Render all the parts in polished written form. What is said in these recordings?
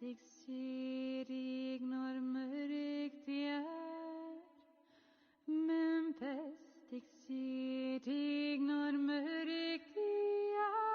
jeg ser deg når mørkt er, men best jeg ser deg når mørkt er.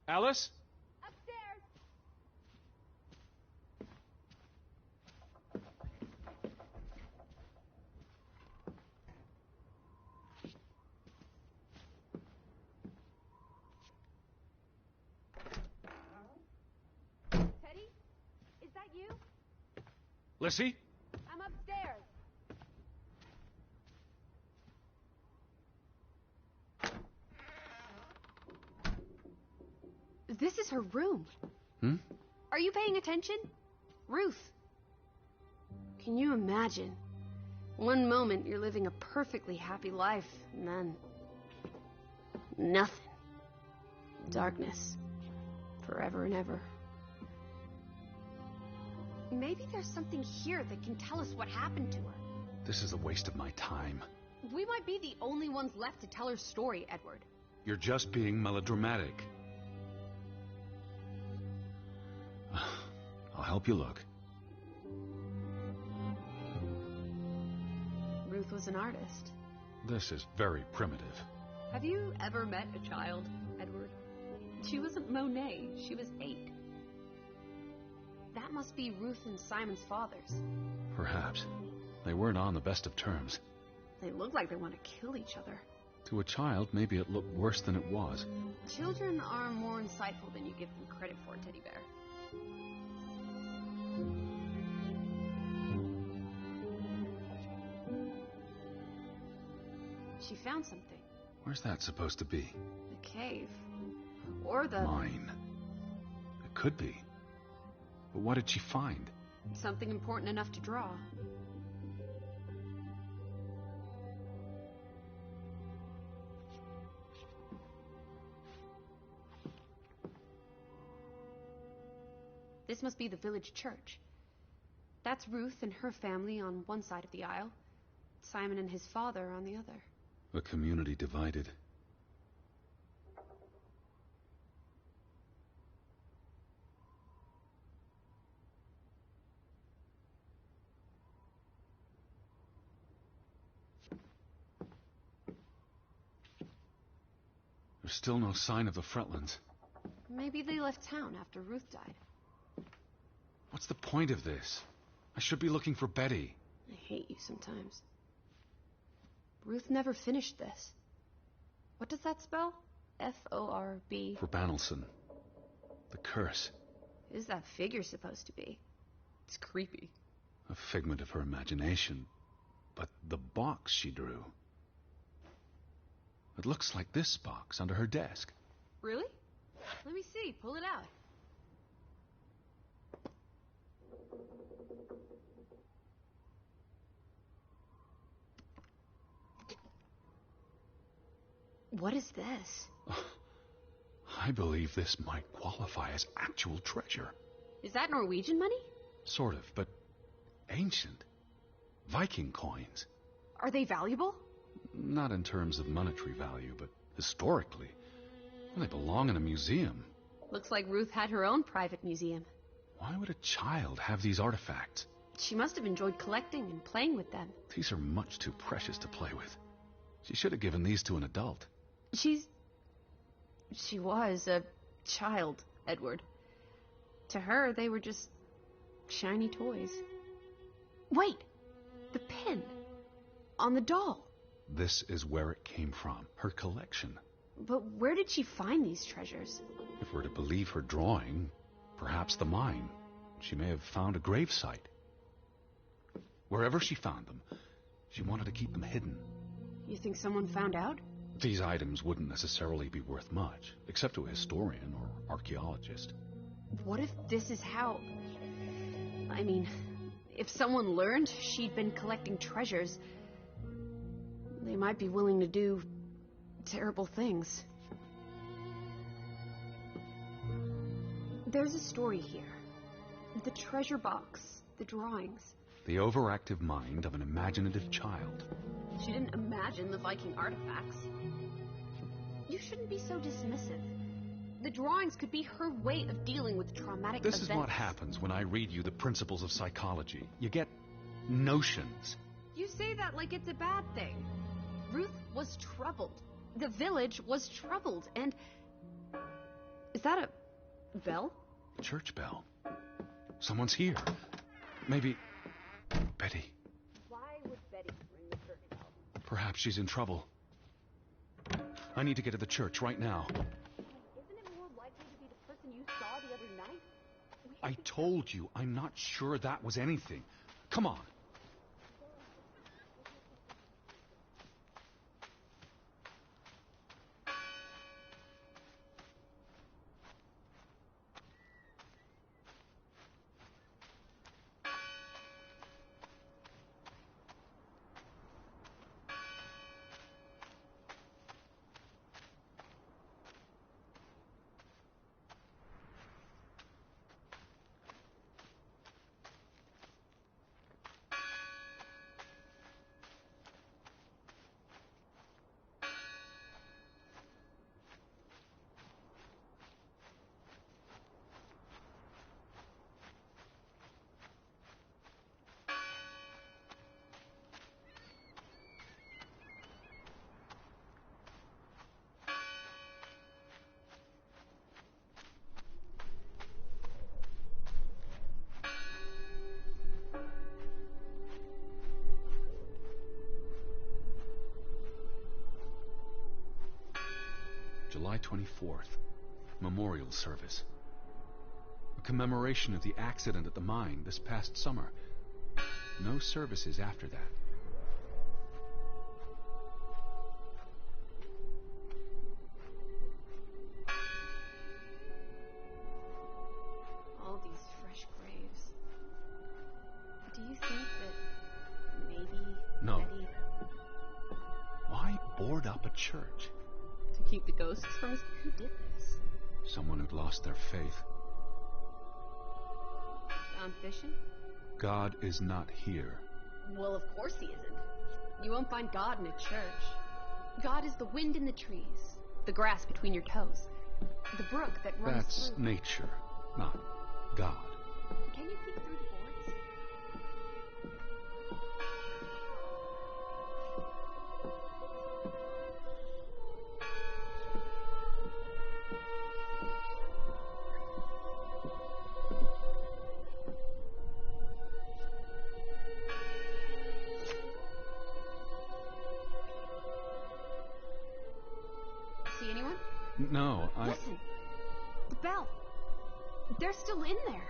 Alice? Upstairs! Teddy? Is that you? Lissy? I'm upstairs. This is her room. Hmm? Are you paying attention? Ruth. Can you imagine? One moment you're living a perfectly happy life, and then... nothing. Darkness. Forever and ever. Maybe there's something here that can tell us what happened to her. This is a waste of my time. We might be the only ones left to tell her story, Edward. You're just being melodramatic. I'll help you look. Ruth was an artist. This is very primitive. Have you ever met a child, Edward? She wasn't Monet. She was 8. That must be Ruth and Simon's fathers. Perhaps. They weren't on the best of terms. They look like they want to kill each other. To a child, maybe it looked worse than it was. Children are more insightful than you give them credit for, Teddy Bear. She found something. Where's that supposed to be? The cave. Or the... Mine. It could be. But what did she find? Something important enough to draw. This must be the village church. That's Ruth and her family on one side of the aisle. Simon and his father on the other. A community divided. There's still no sign of the Fretlands. Maybe they left town after Ruth died. What's the point of this? I should be looking for Betty. I hate you sometimes. Ruth never finished this. What does that spell? F-O-R-B. For Banelson. The curse. What is that figure supposed to be? It's creepy. A figment of her imagination. But the box she drew... It looks like this box under her desk. Really? Let me see. Pull it out. What is this? I believe this might qualify as actual treasure. Is that Norwegian money? Sort of, but ancient. Viking coins. Are they valuable? Not in terms of monetary value, but historically. They belong in a museum. Looks like Ruth had her own private museum. Why would a child have these artifacts? She must have enjoyed collecting and playing with them. These are much too precious to play with. She should have given these to an adult. She was a child, Edward. To her, they were just shiny toys. Wait! The pin! On the doll! This is where it came from, her collection. But where did she find these treasures? If we're to believe her drawing, perhaps the mine. She may have found a gravesite. Wherever she found them, she wanted to keep them hidden. You think someone found out? These items wouldn't necessarily be worth much, except to a historian or archaeologist. What if this is how... I mean, if someone learned she'd been collecting treasures, they might be willing to do terrible things. There's a story here. The treasure box, the drawings. The overactive mind of an imaginative child. She didn't imagine the Viking artifacts. You shouldn't be so dismissive. The drawings could be her way of dealing with traumatic events. This is what happens when I read you the principles of psychology. You get notions. You say that like it's a bad thing. Ruth was troubled. The village was troubled, and Is that a bell? Church bell. Someone's here. Maybe... Betty. Why would Betty ring the church bell? Perhaps she's in trouble. I need to get to the church right now. Isn't it more likely to be the person you saw the other night? I told you, I'm not sure that was anything. Come on. July 24th, memorial service. A commemoration of the accident at the mine this past summer. No services after that. All these fresh graves. Do you think that maybe No. Betty... Why board up a church? To keep the ghosts from us? Who did this? Someone who'd lost their faith. Found fishing? God is not here. Well, of course he isn't. You won't find God in a church. God is the wind in the trees, the grass between your toes, the brook that runs That's through... nature, not God. Can you peek through the boards? See anyone? No, Listen! The bell! They're still in there!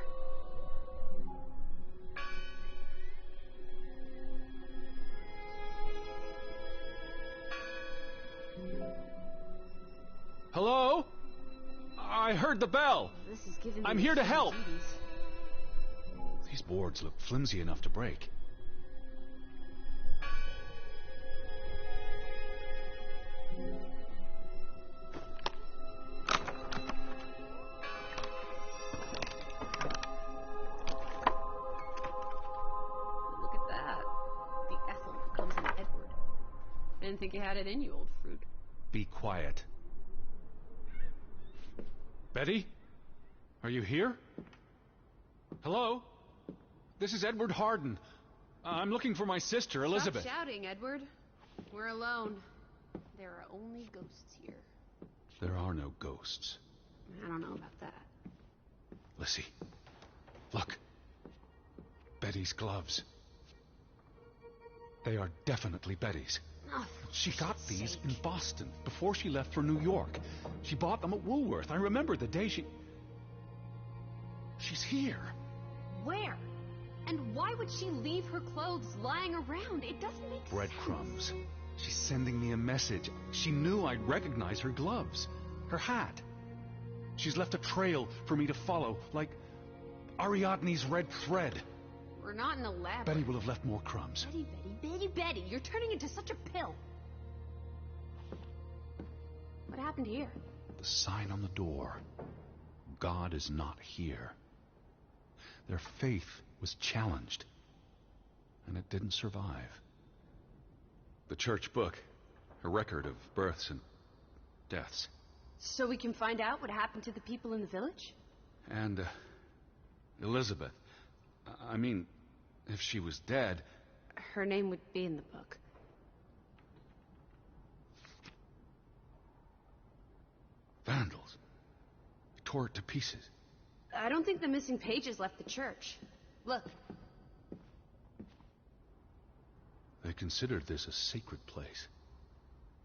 Hello? I heard the bell. This is giving me I'm here to the help. heebie-jeebies. These boards look flimsy enough to break. Look at that. The Ethel comes in Edward. I didn't think you had it in you, old fruit. Be quiet. Betty? Are you here? Hello? This is Edward Harden. I'm looking for my sister, Elizabeth. Stop shouting, Edward. We're alone. There are only ghosts here. There are no ghosts. I don't know about that. Lissy, look. Betty's gloves. They are definitely Betty's. Oh, She for got shit's these sake. in Boston before she left for New York. She bought them at Woolworth. I remember the day she... She's here. Where? And why would she leave her clothes lying around? It doesn't make Breadcrumbs. sense. She's sending me a message. She knew I'd recognize her gloves. Her hat. She's left a trail for me to follow, like Ariadne's red thread. We're not in a lab. Betty will have left more crumbs. Betty, you're turning into such a pill. What happened here? The sign on the door. God is not here. Their faith was challenged, and it didn't survive. The church book, a record of births and deaths. So we can find out what happened to the people in the village? And Elizabeth. I mean, if she was dead... Her name would be in the book. Vandals. tore it to pieces. I don't think the missing pages left the church. Look. They considered this a sacred place.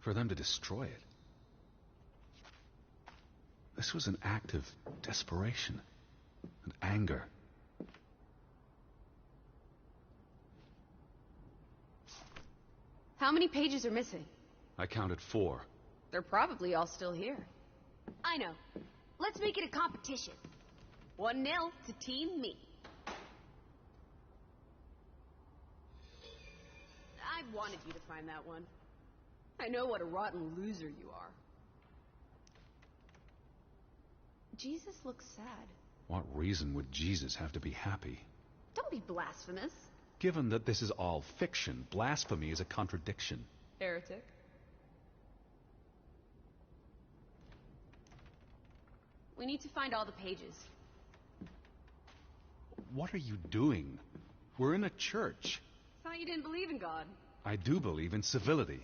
For them to destroy it. This was an act of desperation and anger. How many pages are missing? I counted 4. They're probably all still here. I know. Let's make it a competition. 1-0 to Team Me. I wanted you to find that one. I know what a rotten loser you are. Jesus looks sad. What reason would Jesus have to be happy? Don't be blasphemous. Given that this is all fiction, blasphemy is a contradiction. Heretic. We need to find all the pages. What are you doing? We're in a church. Thought you didn't believe in God. I do believe in civility.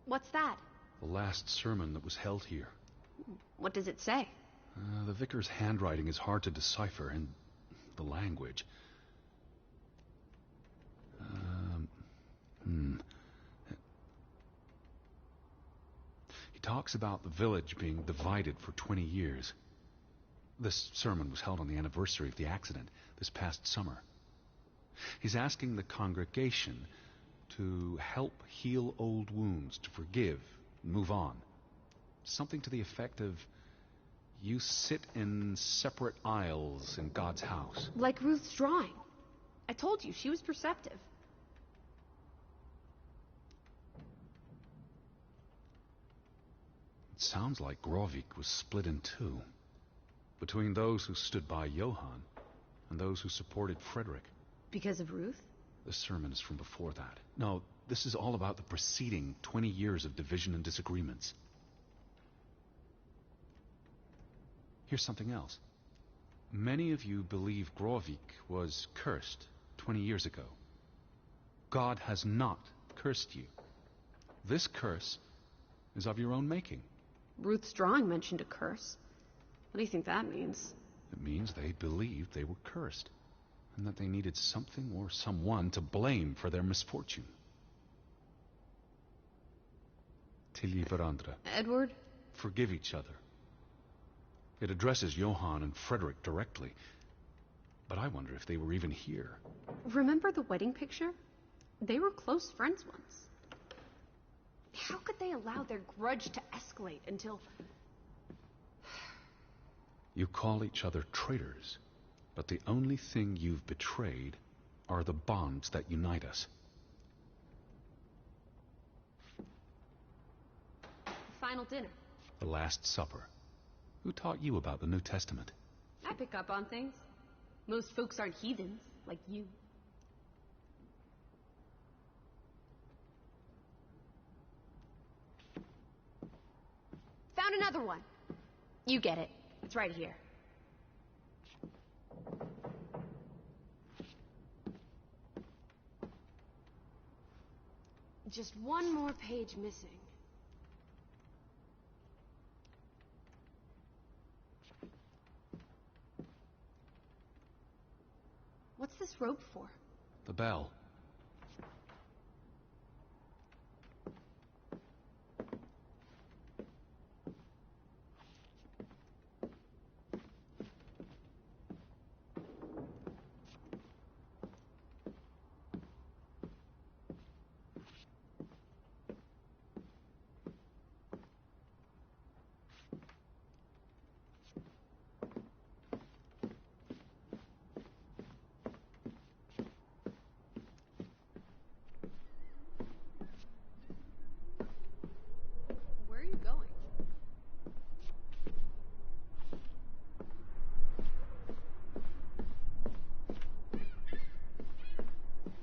What's that? The last sermon that was held here. What does it say? The vicar's handwriting is hard to decipher, and the language. He talks about the village being divided for 20 years. This sermon was held on the anniversary of the accident this past summer. He's asking the congregation to help heal old wounds, to forgive, and move on. Something to the effect of, you sit in separate aisles in God's house. Like Ruth's drawing. I told you, she was perceptive. It sounds like Grovik was split in two, between those who stood by Johann and those who supported Frederick. Because of Ruth? The sermon is from before that. No, this is all about the preceding 20 years of division and disagreements. Here's something else. Many of you believe Grovik was cursed 20 years ago. God has not cursed you. This curse is of your own making. Ruth's drawing mentioned a curse. What do you think that means? It means they believed they were cursed, and that they needed something or someone to blame for their misfortune. Tilly Verandra. Edward? Forgive each other. It addresses Johann and Frederick directly, but I wonder if they were even here. Remember the wedding picture? They were close friends once. How could they allow their grudge to escalate until... You call each other traitors, but the only thing you've betrayed are the bonds that unite us. The final dinner. The Last Supper. Who taught you about the New Testament? I pick up on things. Most folks aren't heathens, like you. Found another one. You get it. It's right here. Just one more page missing. What's this rope for? The bell. Where are you going?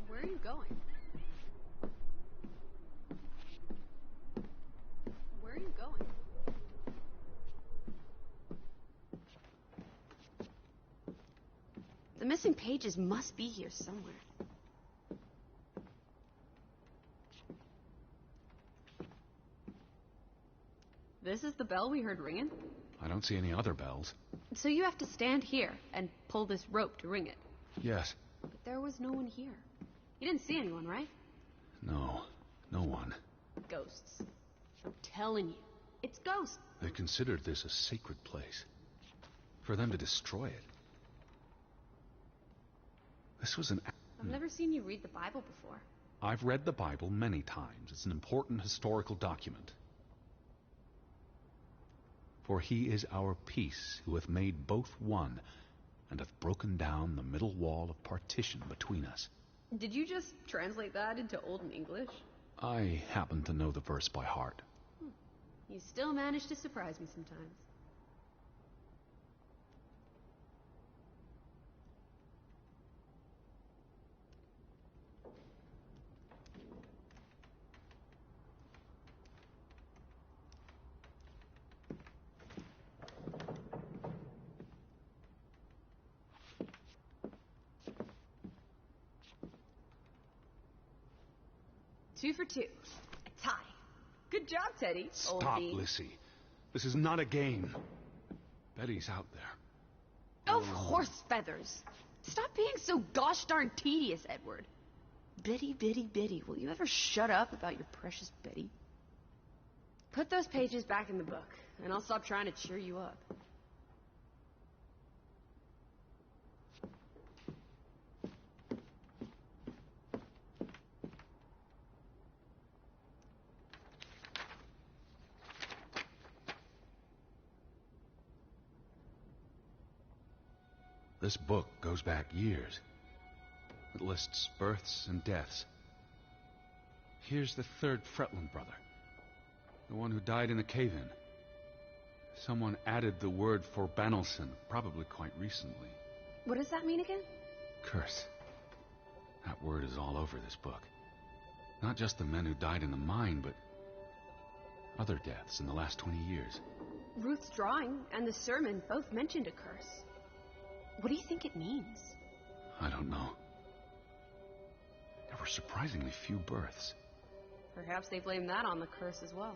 Where are you going? Where are you going? The missing pages must be here somewhere. This is the bell we heard ringing? I don't see any other bells. So you have to stand here and pull this rope to ring it. Yes. But there was no one here. You didn't see anyone, right? No. No one. Ghosts. I'm telling you. It's ghosts. They considered this a sacred place. For them to destroy it. This was an... I've never seen you read the Bible before. I've read the Bible many times. It's an important historical document. For he is our peace, who hath made both one, and hath broken down the middle wall of partition between us. Did you just translate that into Old English? I happen to know the verse by heart. You still manage to surprise me sometimes. Two for two. A tie. Good job, Teddy. Stop, Lissy. This is not a game. Betty's out there. Of horse feathers. Stop being so gosh darn tedious, Edward. Biddy, biddy, biddy. Will you ever shut up about your precious Betty? Put those pages back in the book, and I'll stop trying to cheer you up. This book goes back years. It lists births and deaths. Here's the third Fretland brother. The one who died in the cave-in. Someone added the word for Banelson, probably quite recently. What does that mean again? Curse. That word is all over this book. Not just the men who died in the mine, but other deaths in the last 20 years. Ruth's drawing and the sermon both mentioned a curse. What do you think it means? I don't know. There were surprisingly few births. Perhaps they blame that on the curse as well.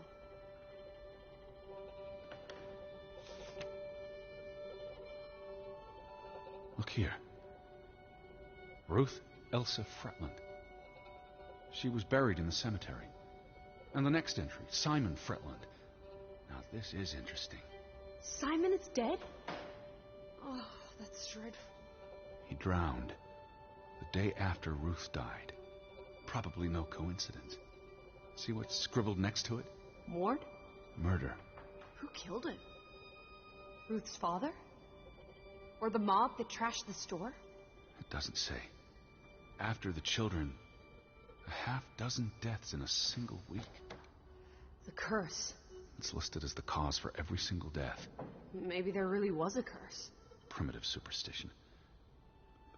Look here. Ruth Elsa Fretland. She was buried in the cemetery. And the next entry, Simon Fretland. Now this is interesting. Simon is dead? Oh, that's dreadful. He drowned the day after Ruth died. Probably no coincidence. See what's scribbled next to it? Mord? Murder. Who killed him? Ruth's father? Or the mob that trashed the store? It doesn't say. After the children, a half-dozen deaths in a single week. The curse. It's listed as the cause for every single death. Maybe there really was a curse. Primitive superstition.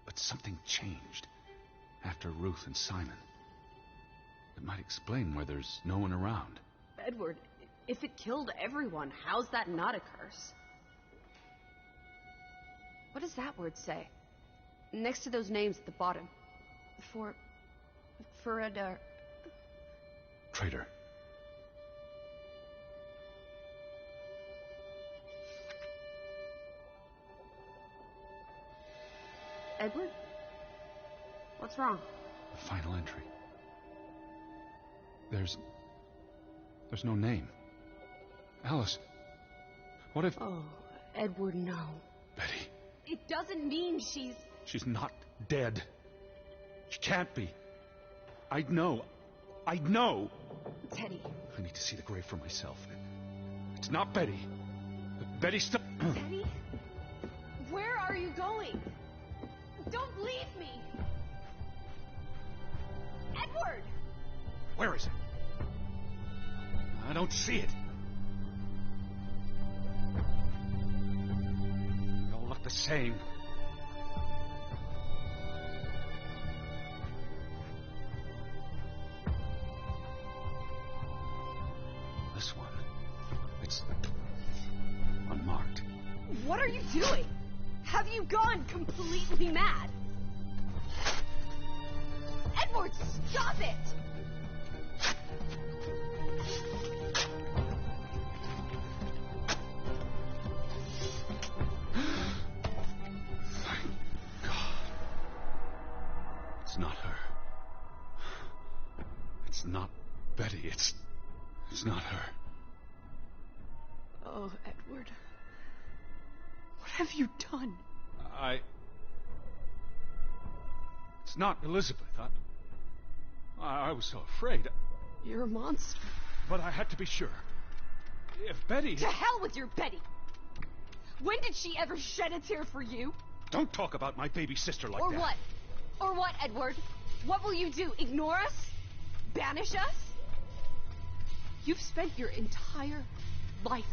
But something changed after Ruth and Simon. It might explain why there's no one around. Edward, if it killed everyone, how's that not a curse? What does that word say? Next to those names at the bottom. For a Traitor. Edward? What's wrong? The final entry. There's no name. Alice, what if... Oh, Edward, no. Betty. It doesn't mean she's... She's not dead. She can't be. I know. Teddy. I need to see the grave for myself. It's not Betty. Betty's still... Teddy? Where are you going? Don't leave me! Edward! Where is it? I don't see it. They all look the same. This one. It's unmarked. What are you doing? Have you gone completely mad? Edward, stop it! It's not her. Oh, Edward. What have you done? It's not Elizabeth. I was so afraid. You're a monster. But I had to be sure. If Betty... To hell with your Betty! When did she ever shed a tear for you? Don't talk about my baby sister like or that. Or what? Or what, Edward? What will you do? Ignore us? Banish us? You've spent your entire life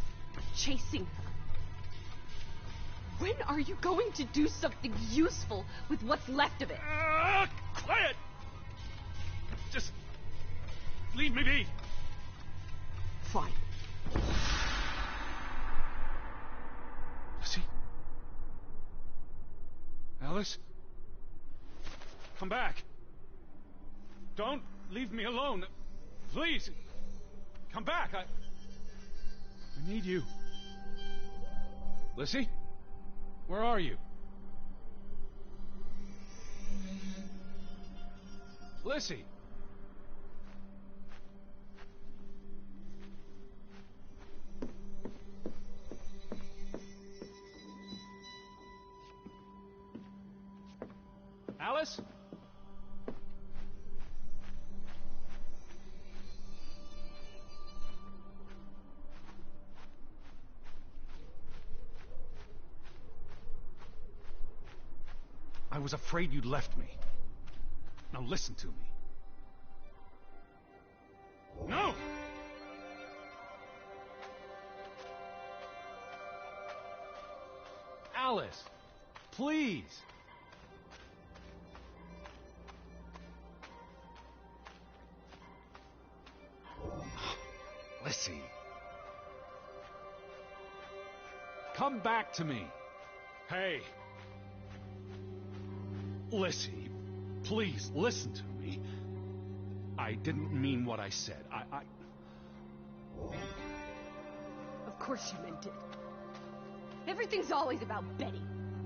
chasing her. When are you going to do something useful with what's left of it? Quiet! Just leave me be. Fine. Lizzie? Alice? Come back. Don't leave me alone. Please. Come back. I need you. Lizzie? Where are you? Lizzie! Alice? I was afraid you'd left me. Now listen to me. No! Alice, please. Lizzie. Come back to me. Hey. Lizzie, please listen to me. I didn't mean what I said. Of course you meant it. Everything's always about Betty.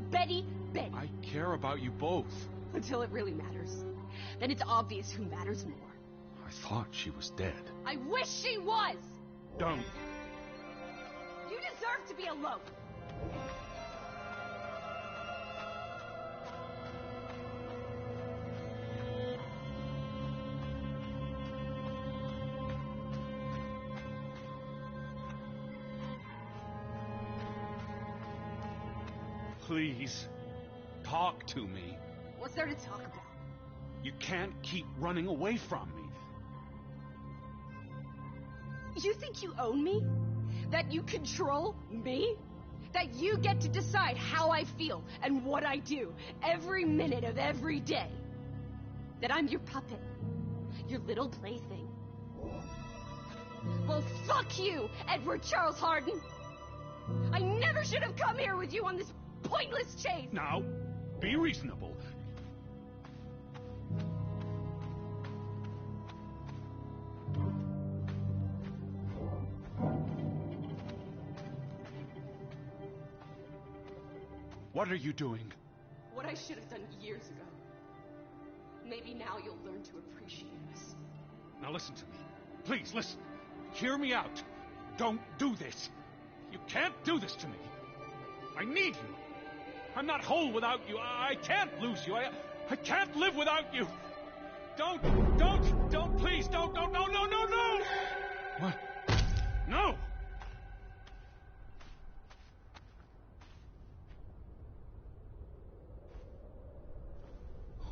Betty, Betty. I care about you both. Until it really matters. Then it's obvious who matters more. I thought she was dead. I wish she was! Don't. You deserve to be alone. Please, talk to me. What's there to talk about? You can't keep running away from me. You think you own me? That you control me? That you get to decide how I feel and what I do every minute of every day? That I'm your puppet? Your little plaything? Well, fuck you, Edward Charles Harden! I never should have come here with you on this pointless chase! Now, be reasonable. What are you doing? What I should have done years ago. Maybe now you'll learn to appreciate us. Now listen to me. Please, listen. Hear me out. Don't do this. You can't do this to me. I need you. I'm not whole without you. I can't lose you. I can't live without you. Don't, please, don't, no. What? No!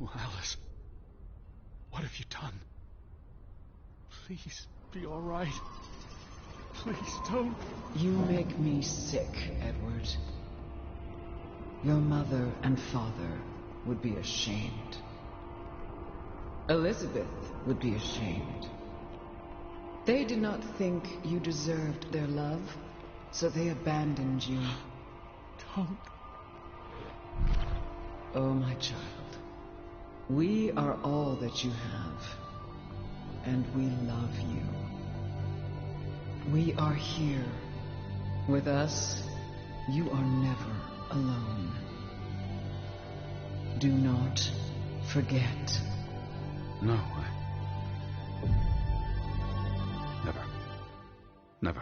Oh, Alice. What have you done? Please, be all right. Please, don't. You make me sick, Edward. Your mother and father would be ashamed. Elizabeth would be ashamed. They did not think you deserved their love, so they abandoned you. Don't. Oh, my child. We are all that you have, and we love you. We are here. With us, you are never alone. Do not forget. No, never. Never.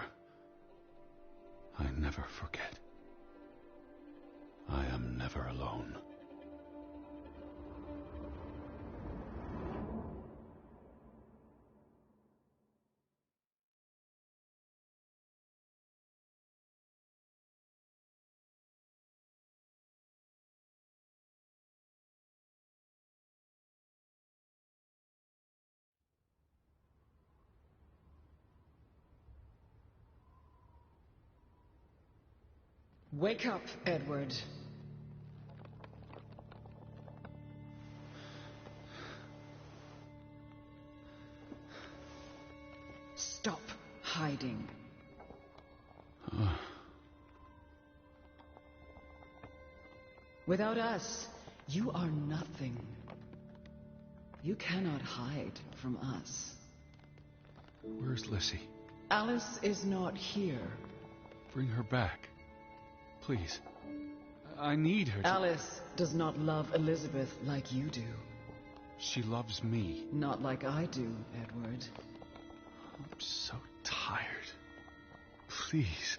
I never forget. I am never alone. Wake up, Edward. Stop hiding. Without us, you are nothing. You cannot hide from us. Where's Lissy? Alice is not here. Bring her back. Please. I need her to... Alice does not love Elizabeth like you do. She loves me. Not like I do, Edward. I'm so tired. Please.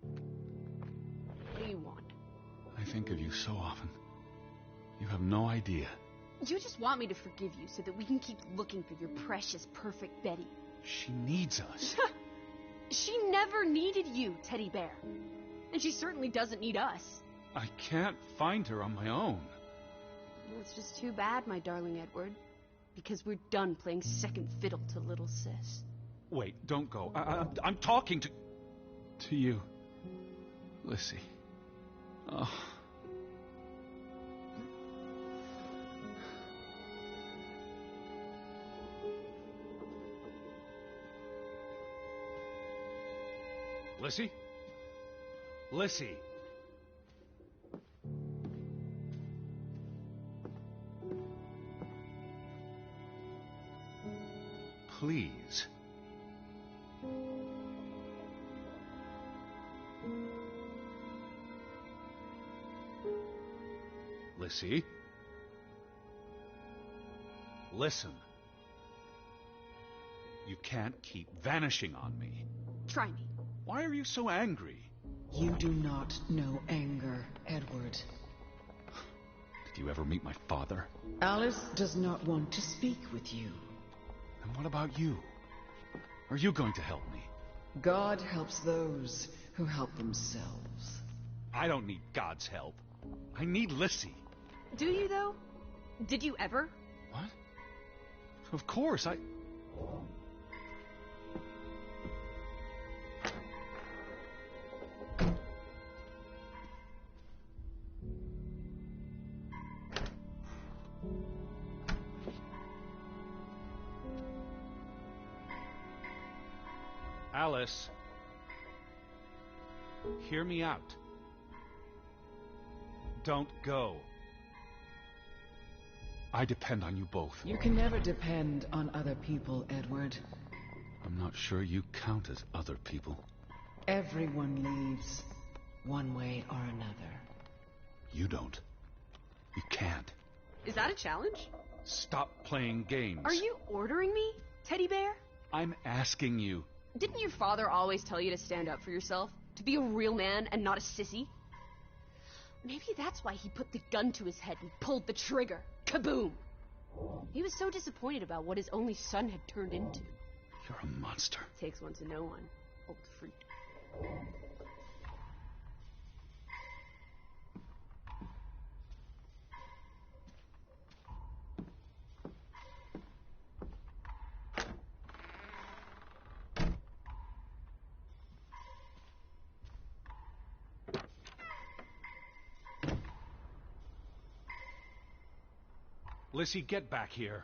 What do you want? I think of you so often. You have no idea. You just want me to forgive you so that we can keep looking for your precious, perfect Betty. She needs us. She never needed you, Teddy Bear. And she certainly doesn't need us. I can't find her on my own. That's just too bad, my darling Edward. Because we're done playing second fiddle to little sis. Wait, don't go. I'm talking to you. Lissy. Oh. Lissy? Lissy! Please. Lissy? Listen. You can't keep vanishing on me. Try me. Why are you so angry? You do not know anger, Edward. Did you ever meet my father? Alice does not want to speak with you. And what about you? Are you going to help me? God helps those who help themselves. I don't need God's help. I need Lissy. Do you, though? Did you ever? What? Of course, Alice, hear me out. Don't go. I depend on you both. You can never depend on other people, Edward. I'm not sure you count as other people. Everyone leaves, one way or another. You don't. You can't. Is that a challenge? Stop playing games. Are you ordering me, Teddy Bear? I'm asking you. Didn't your father always tell you to stand up for yourself? To be a real man and not a sissy? Maybe that's why he put the gun to his head and pulled the trigger. Kaboom! He was so disappointed about what his only son had turned into. You're a monster. Takes one to know one. Old freak. Lissy, get back here.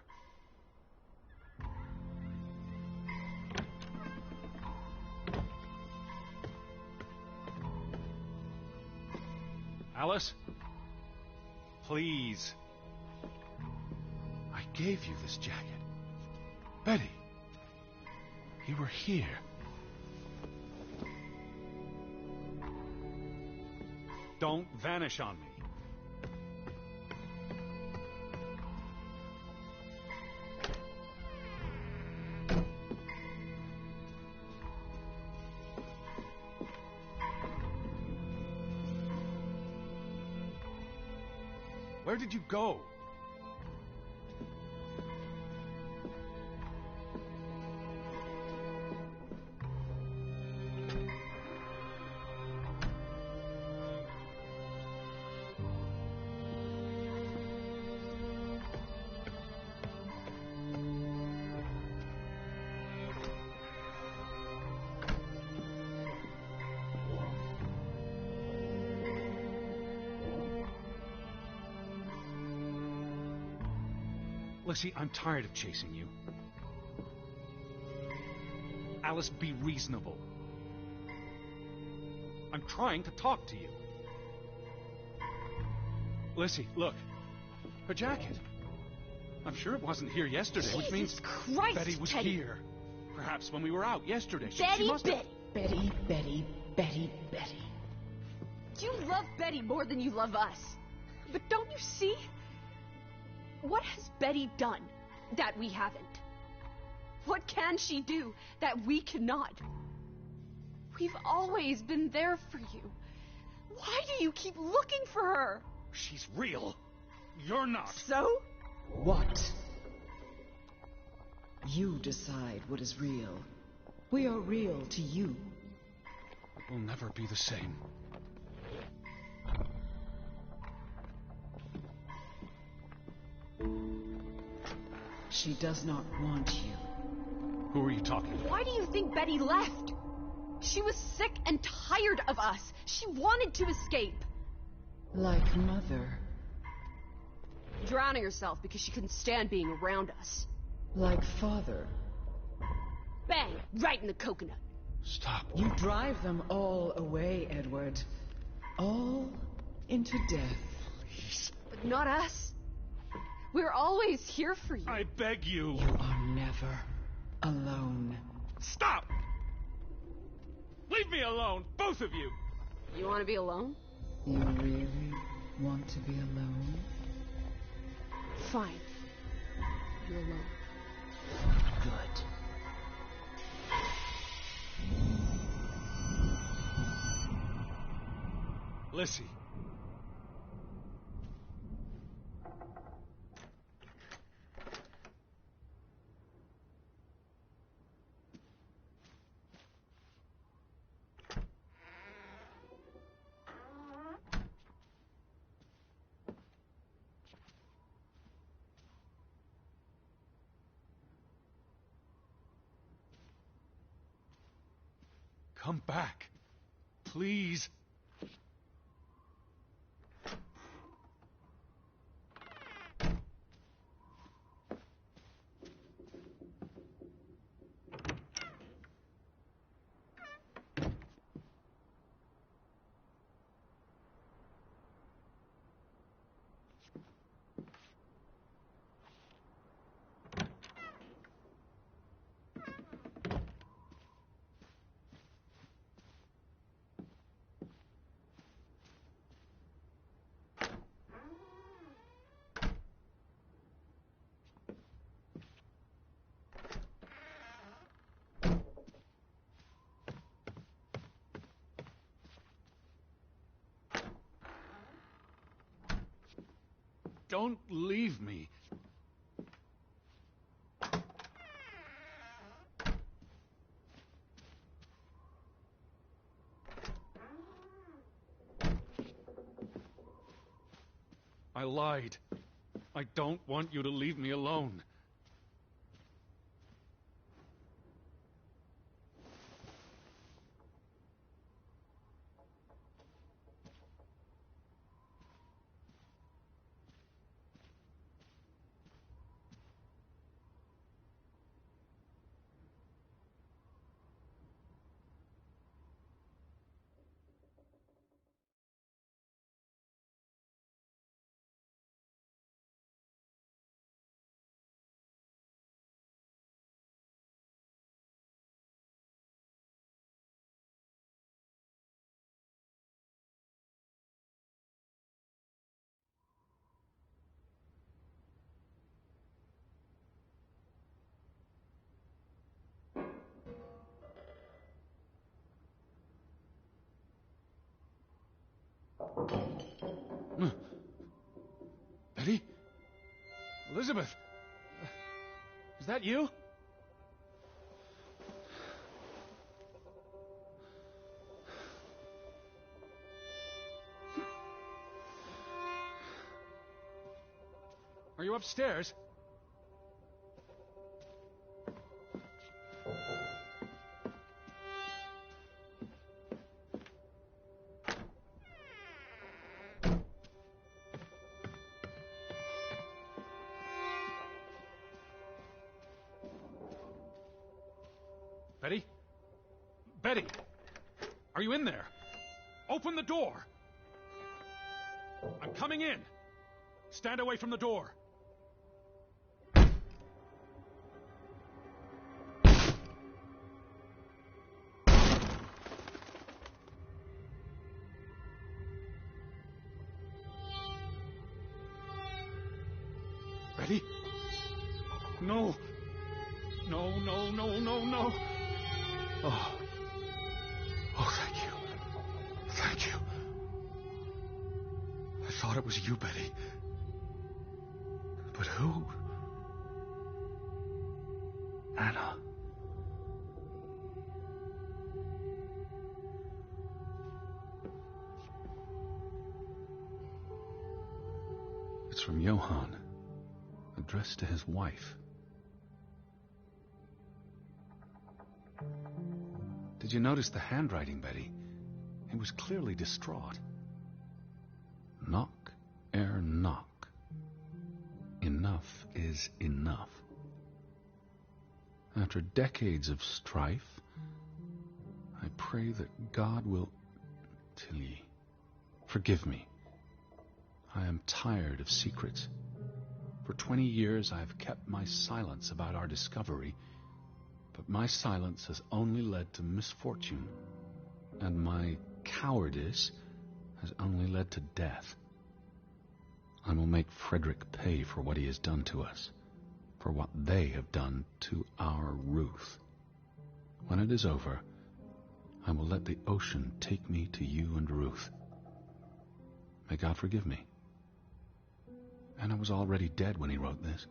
Alice? Please. I gave you this jacket. Betty. You were here. Don't vanish on me. Where did you go? Lissy, I'm tired of chasing you. Alice, be reasonable. I'm trying to talk to you. Lissy, look. Her jacket. I'm sure it wasn't here yesterday, which means Jesus Christ, Betty was Teddy. here. Perhaps when we were out yesterday. She Betty, must have... Betty. Betty. You love Betty more than you love us. But don't you see? What has Betty done that we haven't? What can she do that we cannot? We've always been there for you. Why do you keep looking for her? She's real. You're not. So? What? You decide what is real. We are real to you. It will never be the same. She does not want you. Who are you talking about? Why do you think Betty left? She was sick and tired of us. She wanted to escape. Like mother. Drowning herself because she couldn't stand being around us. Like father. Bang! Right in the coconut. Stop. You drive them all away, Edward. All into death. Please. But not us. We're always here for you. I beg you. You are never alone. Stop! Leave me alone, both of you! You want to be alone? You really want to be alone? Fine. You're alone. Good. Lissy. Come back. Please. Don't leave me. I lied. I don't want you to leave me alone. Elizabeth! Is that you? Are you upstairs? Betty? Betty! Are you in there? Open the door! I'm coming in! Stand away from the door! Betty? No! No, no, no, no, no! Oh. Oh, thank you. Thank you. I thought it was you, Betty. But who? Anna. It's from Johann, addressed to his wife. Did you notice the handwriting, Betty? He was clearly distraught. Knock ere knock. Enough is enough. After decades of strife, I pray that God will... Tilly, forgive me. I am tired of secrets. For 20 years I have kept my silence about our discovery, but my silence has only led to misfortune, and my cowardice has only led to death. I will make Frederick pay for what he has done to us, for what they have done to our Ruth. When it is over, I will let the ocean take me to you and Ruth. May God forgive me. Anna was already dead when he wrote this.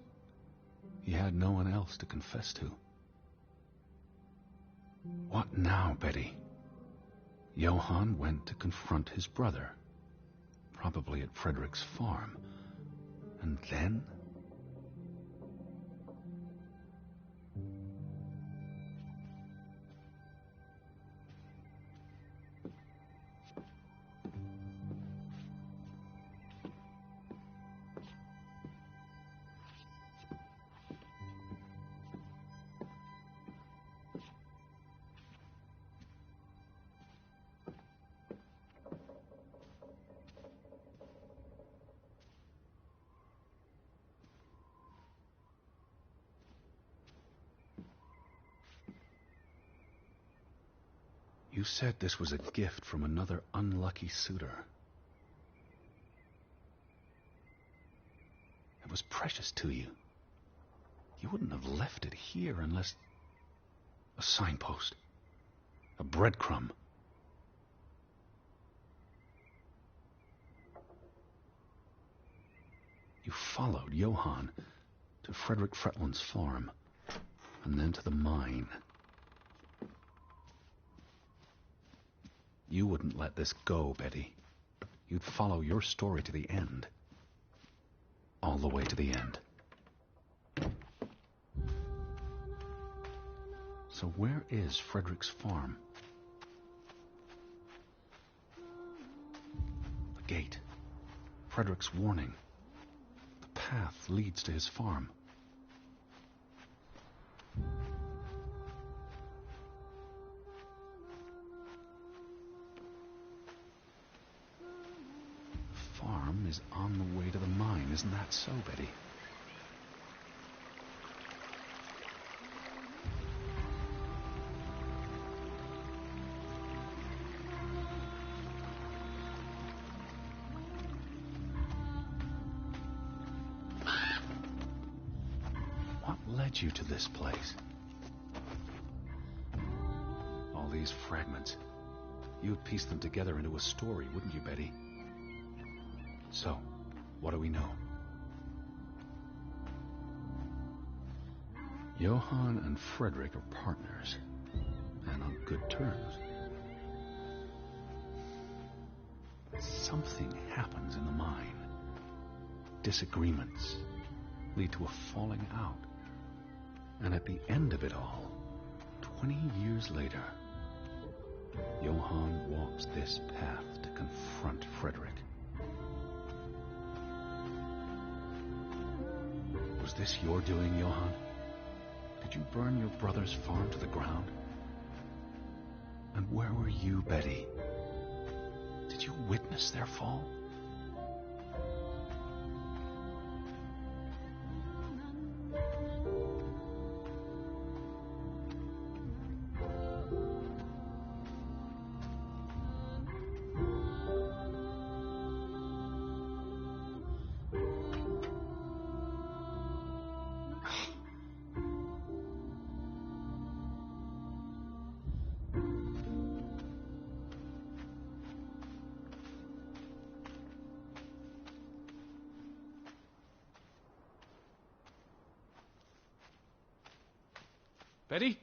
He had no one else to confess to. What now, Betty? Johann went to confront his brother, probably at Frederick's farm. And then? You said this was a gift from another unlucky suitor. It was precious to you. You wouldn't have left it here unless... A signpost. A breadcrumb. You followed Johann to Frederick Fretland's farm, and then to the mine. You wouldn't let this go, Betty. You'd follow your story to the end. All the way to the end. So where is Frederick's farm? The gate. Frederick's warning. The path leads to his farm. Is on the way to the mine, isn't that so, Betty? What led you to this place? All these fragments. You'd piece them together into a story, wouldn't you, Betty? So, what do we know? Johann and Frederick are partners, and on good terms. Something happens in the mine. Disagreements lead to a falling out. And at the end of it all, 20 years later, Johann walks this path to confront Frederick. Was this your doing, Johann? Did you burn your brother's farm to the ground? And where were you, Betty? Did you witness their fall? Betty?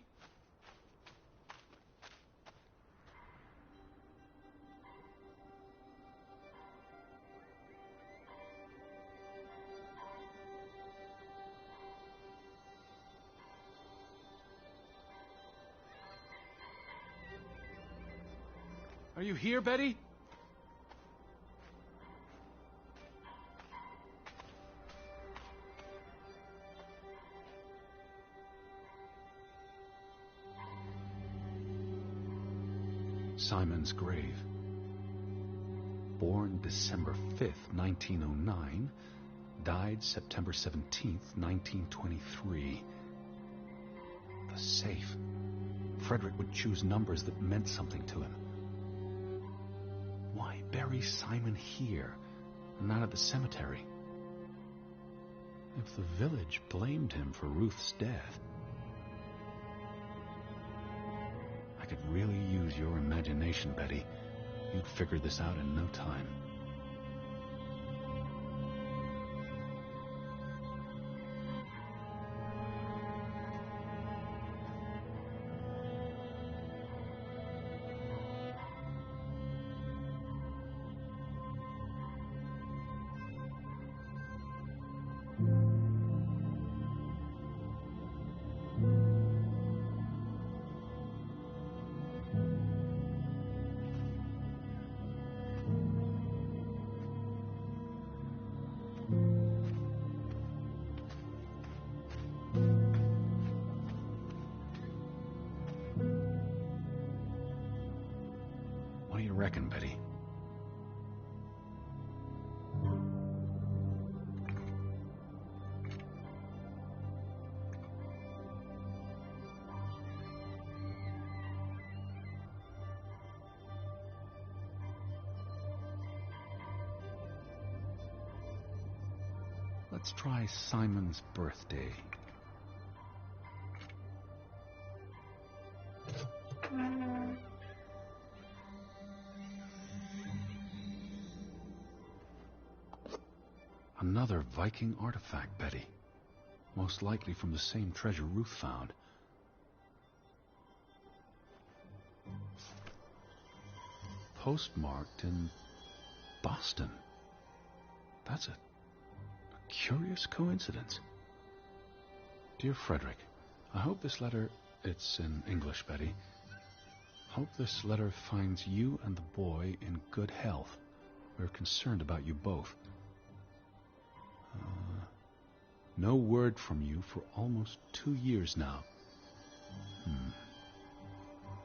Are you here, Betty? Simon's grave. Born December 5th, 1909, died September 17th, 1923. The safe. Frederick would choose numbers that meant something to him. Why bury Simon here and not at the cemetery? If the village blamed him for Ruth's death, I could really use your imagination, Betty. You'd figure this out in no time. What do you reckon, Betty? Let's try Simon's birthday. Another Viking artifact, Betty. Most likely from the same treasure Ruth found. Postmarked in Boston. That's a curious coincidence. Dear Frederick, I hope this letter, it's in English, Betty. Hope this letter finds you and the boy in good health. We're concerned about you both. No word from you for almost 2 years now.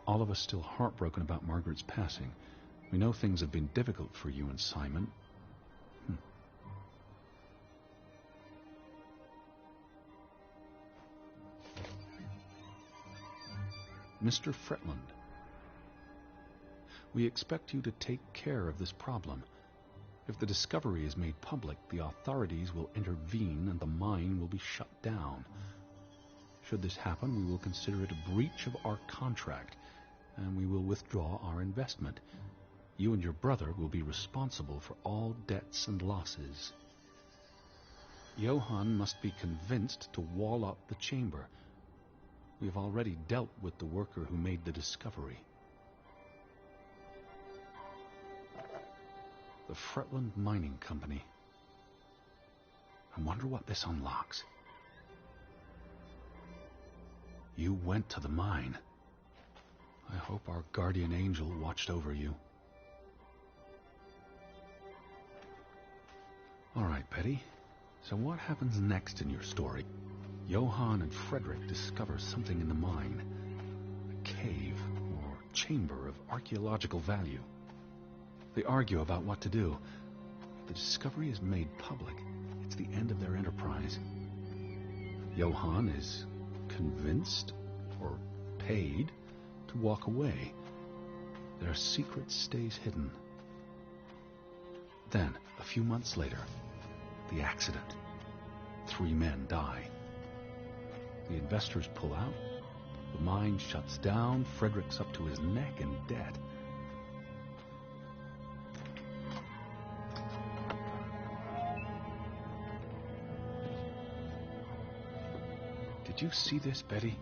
All of us still heartbroken about Margaret's passing. We know things have been difficult for you and Simon. Mr. Fretland, we expect you to take care of this problem. If the discovery is made public, the authorities will intervene and the mine will be shut down. Should this happen, we will consider it a breach of our contract, and we will withdraw our investment. You and your brother will be responsible for all debts and losses. Johann must be convinced to wall up the chamber. We have already dealt with the worker who made the discovery. The Fretland Mining Company. I wonder what this unlocks. You went to the mine. I hope our guardian angel watched over you. All right, Betty. So what happens next in your story? Johann and Frederick discover something in the mine. A cave or chamber of archaeological value. They argue about what to do. If the discovery is made public, it's the end of their enterprise. Johann is convinced or paid to walk away. Their secret stays hidden. Then, a few months later, the accident. 3 men die. The investors pull out. The mine shuts down. Frederick's up to his neck in debt. Did you see this, Betty?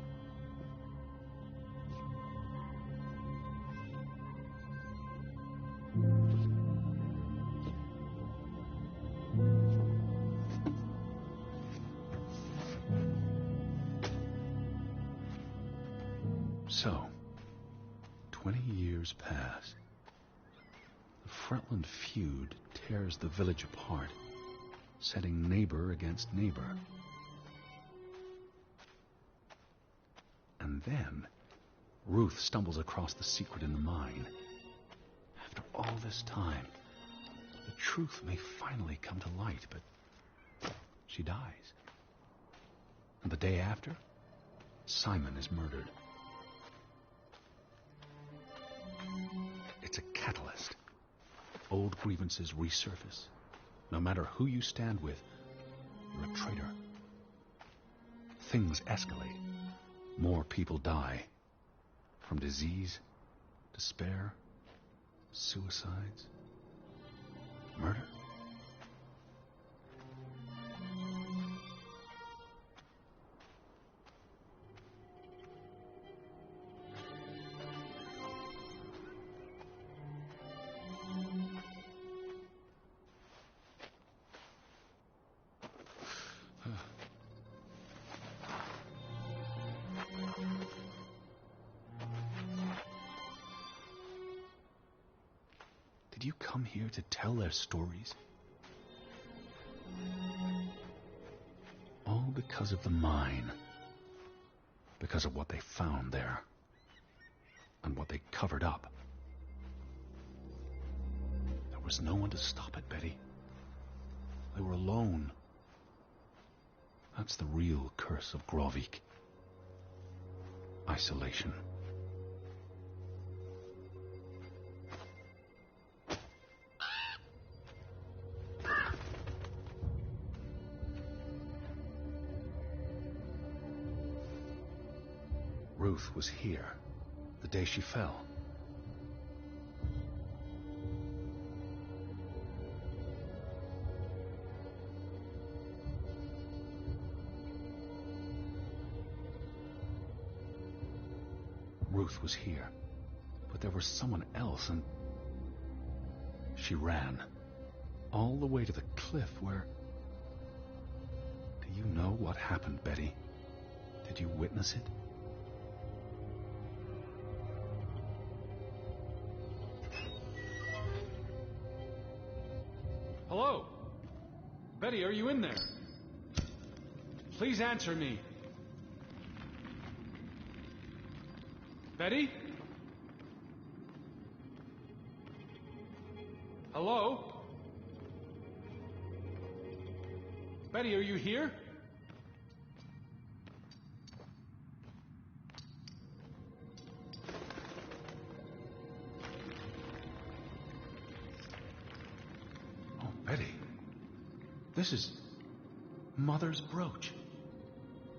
So, 20 years pass. The Fretland feud tears the village apart, setting neighbor against neighbor. And then, Ruth stumbles across the secret in the mine. After all this time, the truth may finally come to light, but she dies. And the day after, Simon is murdered. It's a catalyst. Old grievances resurface. No matter who you stand with, you're a traitor. Things escalate. More people die. From disease, despair, suicides, murder. Did you come here to tell their stories? All because of the mine. Because of what they found there. And what they covered up. There was no one to stop it, Betty. They were alone. That's the real curse of Grovik. Isolation. Ruth was here, the day she fell. Ruth was here, but there was someone else, and she ran all the way to the cliff where... Do you know what happened, Betty? Did you witness it? Hello? Betty, are you in there? Please answer me. Betty? Hello? Betty, are you here? Oh, Betty. This is Mother's brooch.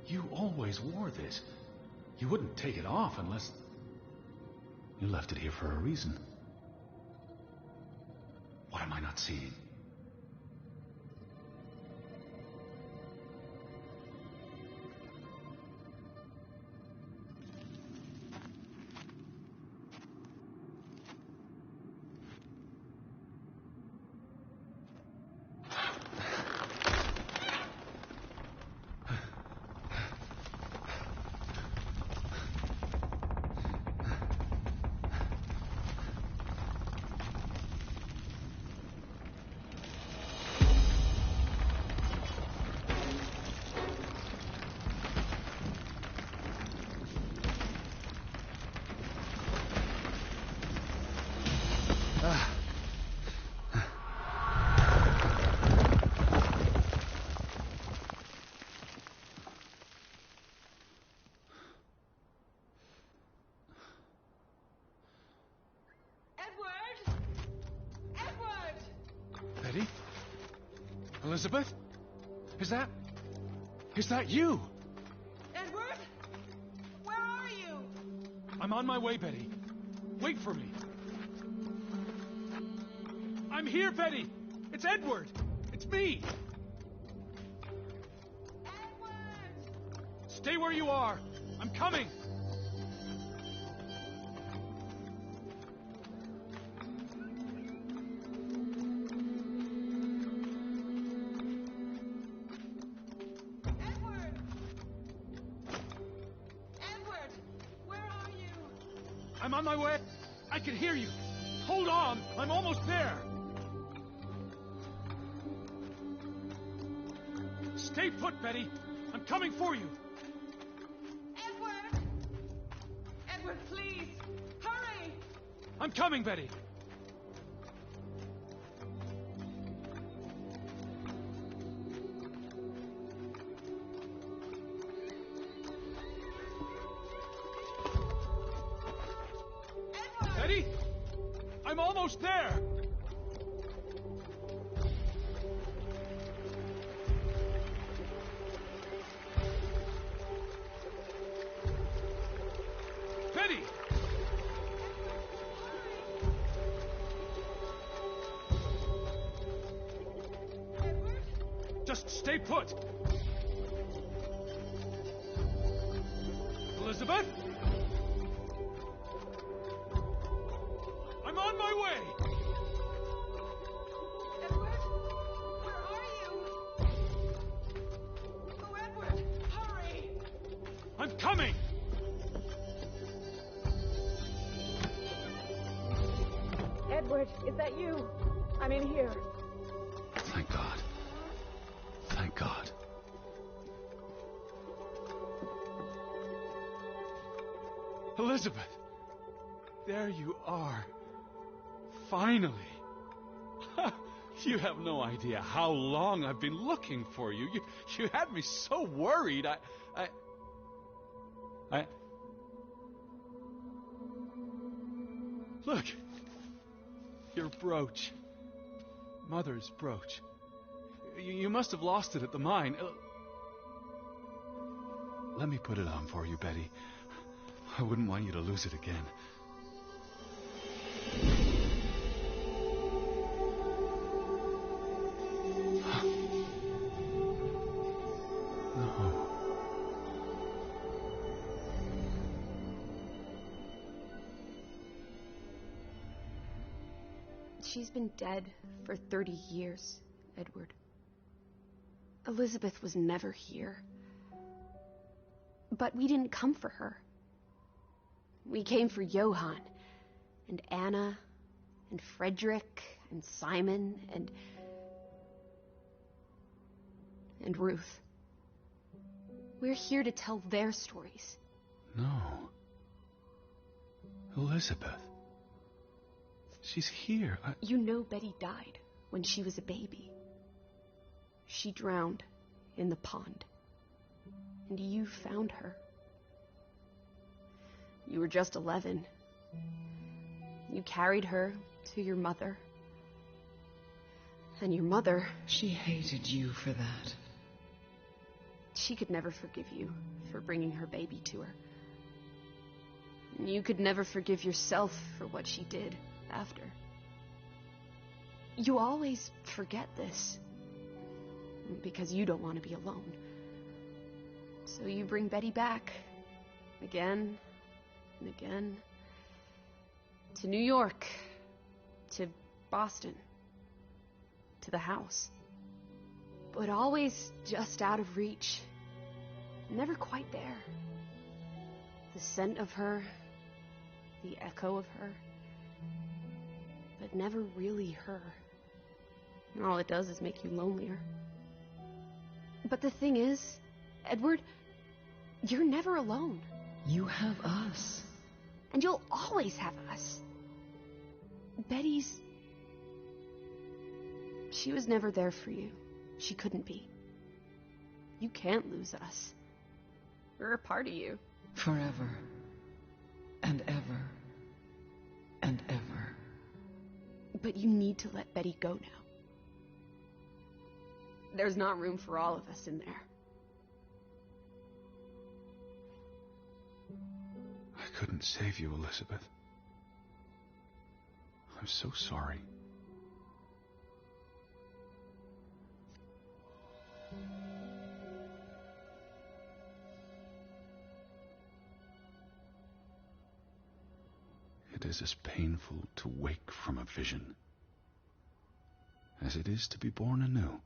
You always wore this. You wouldn't take it off unless... You left it here for a reason. What am I not seeing? Elizabeth? Is that you? Edward? Where are you? I'm on my way, Betty. Wait for me. I'm here, Betty! It's Edward! It's me! Edward! Stay where you are! I'm coming! Edward! Edward! Where are you? I'm on my way! I can hear you! Hold on! I'm almost there! Stay put, Betty! I'm coming for you! Edward! Edward, please! Hurry! I'm coming, Betty! Edward! Betty? I'm almost there! Betty! Edward? Just stay put! Elizabeth? I'm on my way! Edward? Where are you? Oh, Edward! Hurry! I'm coming! Edward, is that you? I'm in here. Thank God. Thank God. Elizabeth! There you are. Finally. You have no idea how long I've been looking for you. You had me so worried. Look. Your brooch. Mother's brooch. You must have lost it at the mine. Let me put it on for you, Betty. I wouldn't want you to lose it again. No. She's been dead for 30 years, Edward. Elizabeth was never here. But we didn't come for her. We came for Johann, and Anna, and Frederick, and Simon, and Ruth. We're here to tell their stories. No. Elizabeth. She's here. You know Betty died when she was a baby. She drowned in the pond. And you found her. You were just 11. You carried her to your mother. And your mother... She hated you for that. She could never forgive you for bringing her baby to her. And you could never forgive yourself for what she did after. You always forget this. Because you don't want to be alone. So you bring Betty back. Again and again. To New York. To Boston. To the house. But always just out of reach. Never quite there. The scent of her. The echo of her. But never really her. And all it does is make you lonelier. But the thing is, Edward, you're never alone. You have us. And you'll always have us. Betty's... She was never there for you. She couldn't be. You can't lose us. We're a part of you. Forever. And ever. And ever. But you need to let Betty go now. There's not room for all of us in there. I couldn't save you, Elizabeth. I'm so sorry. It is as painful to wake from a vision as it is to be born anew.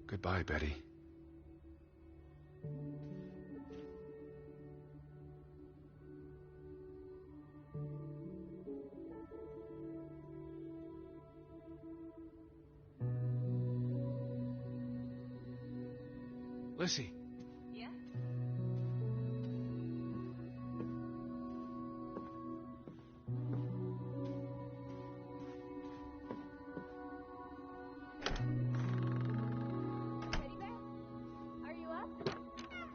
Goodbye, Betty. Lissy. Yeah?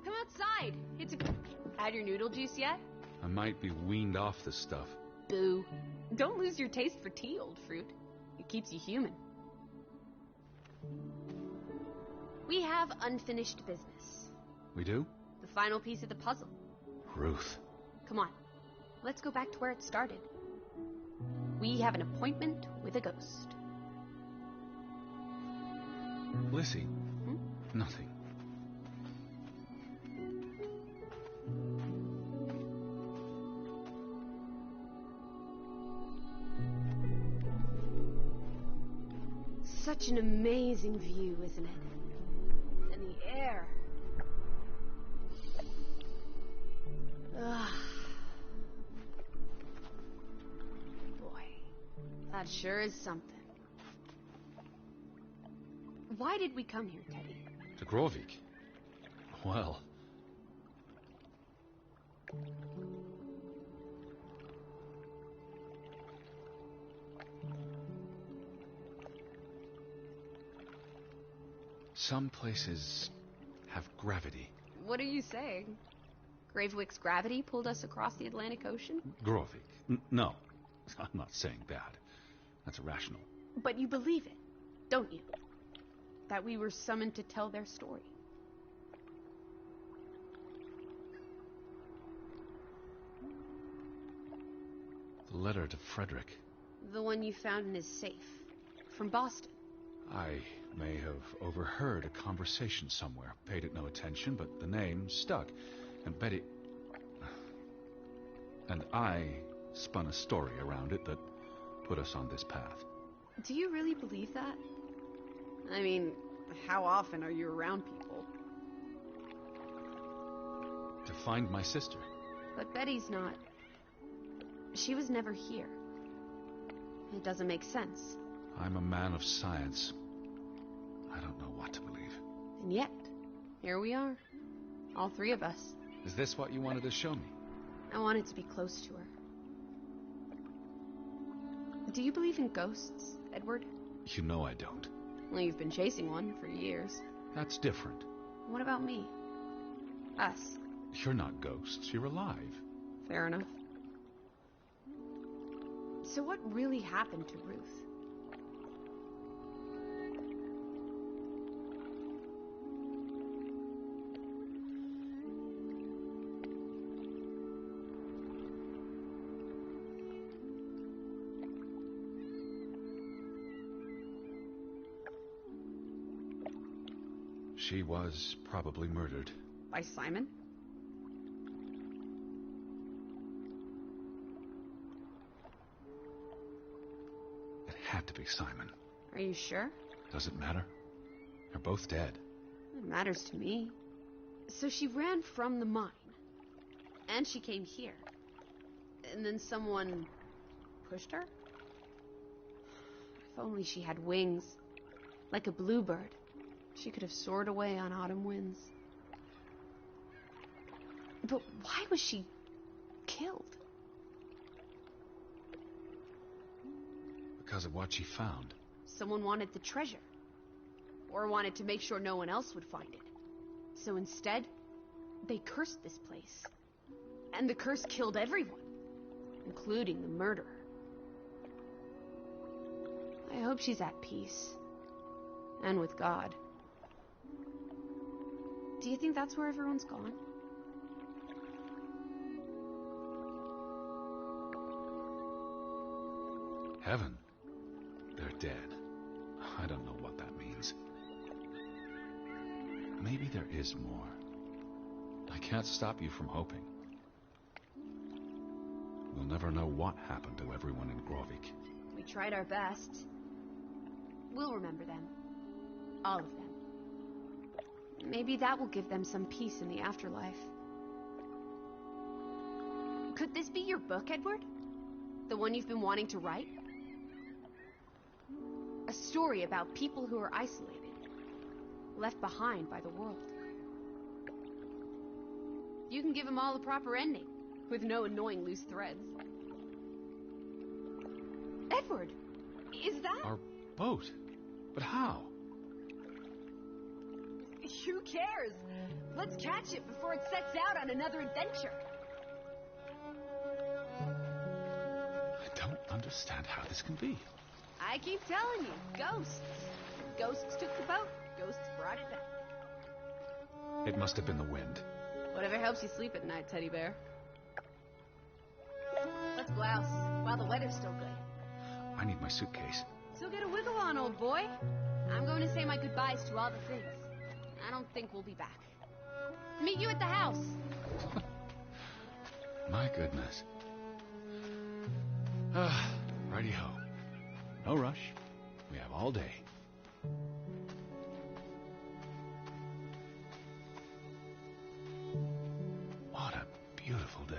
Come outside. Had your noodle juice yet? I might be weaned off this stuff. Boo. Don't lose your taste for tea, old fruit. It keeps you human. We have unfinished business. We do? The final piece of the puzzle. Ruth. Come on. Let's go back to where it started. We have an appointment with a ghost. Lissy. Nothing. Such an amazing view, isn't it? And the air. Ugh. Boy, that sure is something. Why did we come here, Teddy? To Grovik? Well... Some places have gravity. What are you saying? Gravewick's gravity pulled us across the Atlantic Ocean? Grovik. No, I'm not saying that. That's irrational. But you believe it, don't you? That we were summoned to tell their story. The letter to Frederick. The one you found in his safe. From Boston. I may have overheard a conversation somewhere, paid it no attention, but the name stuck. And Betty... And I spun a story around it that put us on this path. Do you really believe that? I mean, how often are you around people? To find my sister. But Betty's not... She was never here. It doesn't make sense. I'm a man of science. I don't know what to believe. And yet, here we are. All three of us. Is this what you wanted to show me? I wanted to be close to her. Do you believe in ghosts, Edward? You know I don't. Well, you've been chasing one for years. That's different. What about me? Us. You're not ghosts. You're alive. Fair enough. So what really happened to Ruth? She was probably murdered. By Simon? had to be Simon. Are you sure? Does it matter? They're both dead. It matters to me. So she ran from the mine. And she came here. And then someone pushed her? If only she had wings. Like a bluebird. She could have soared away on autumn winds. But why was she killed? Because of what she found. Someone wanted the treasure. Or wanted to make sure no one else would find it. So instead, they cursed this place. And the curse killed everyone. Including the murderer. I hope she's at peace. And with God. Do you think that's where everyone's gone? Heaven? They're dead. I don't know what that means. Maybe there is more. I can't stop you from hoping. We'll never know what happened to everyone in Grovik. We tried our best. We'll remember them. All of them. Maybe that will give them some peace in the afterlife. Could this be your book, Edward? The one you've been wanting to write? A story about people who are isolated. Left behind by the world. You can give them all a proper ending. With no annoying loose threads. Edward! Is that... Our boat? But how? Who cares? Let's catch it before it sets out on another adventure. I don't understand how this can be. I keep telling you, ghosts. Ghosts took the boat, ghosts brought it back. It must have been the wind. Whatever helps you sleep at night, teddy bear. Let's blouse, while the weather's still good. I need my suitcase. So get a wiggle on, old boy. I'm going to say my goodbyes to all the things. I don't think we'll be back. Meet you at the house. My goodness. Righty-ho. No rush. We have all day. What a beautiful day.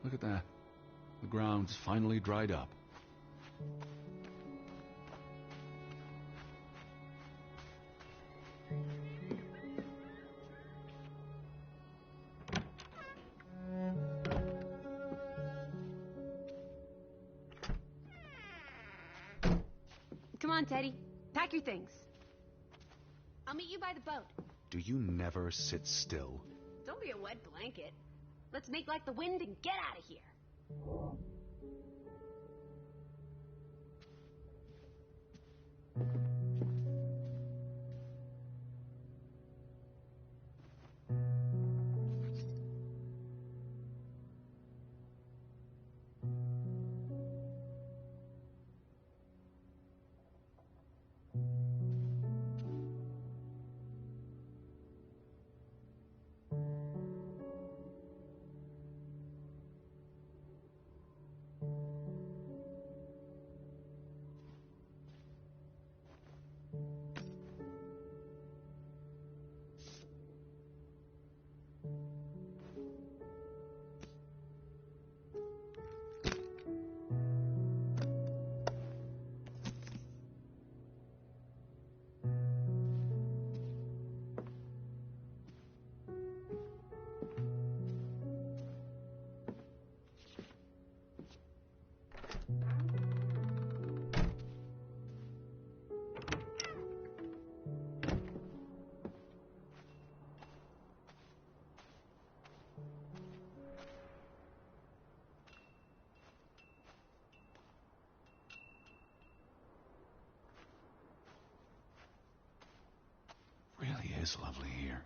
Look at that. The ground's finally dried up. Come on, Teddy. Pack your things. I'll meet you by the boat. Do you never sit still? Don't be a wet blanket. Let's make like the wind and get out of here. is lovely here.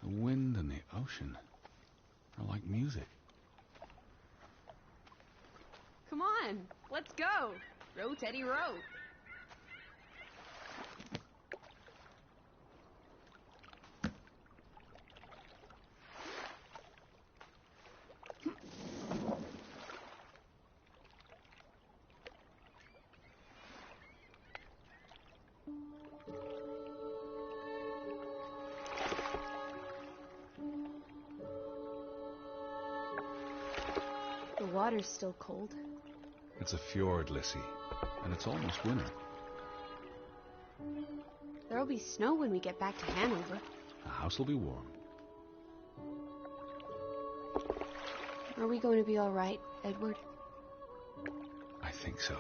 The wind and the ocean are like music. Come on, let's go. Row, Teddy, row. The water's still cold. It's a fjord, Lissy, and it's almost winter. There'll be snow when we get back to Hanover. The house will be warm. Are we going to be all right, Edward? I think so.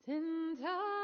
Tinta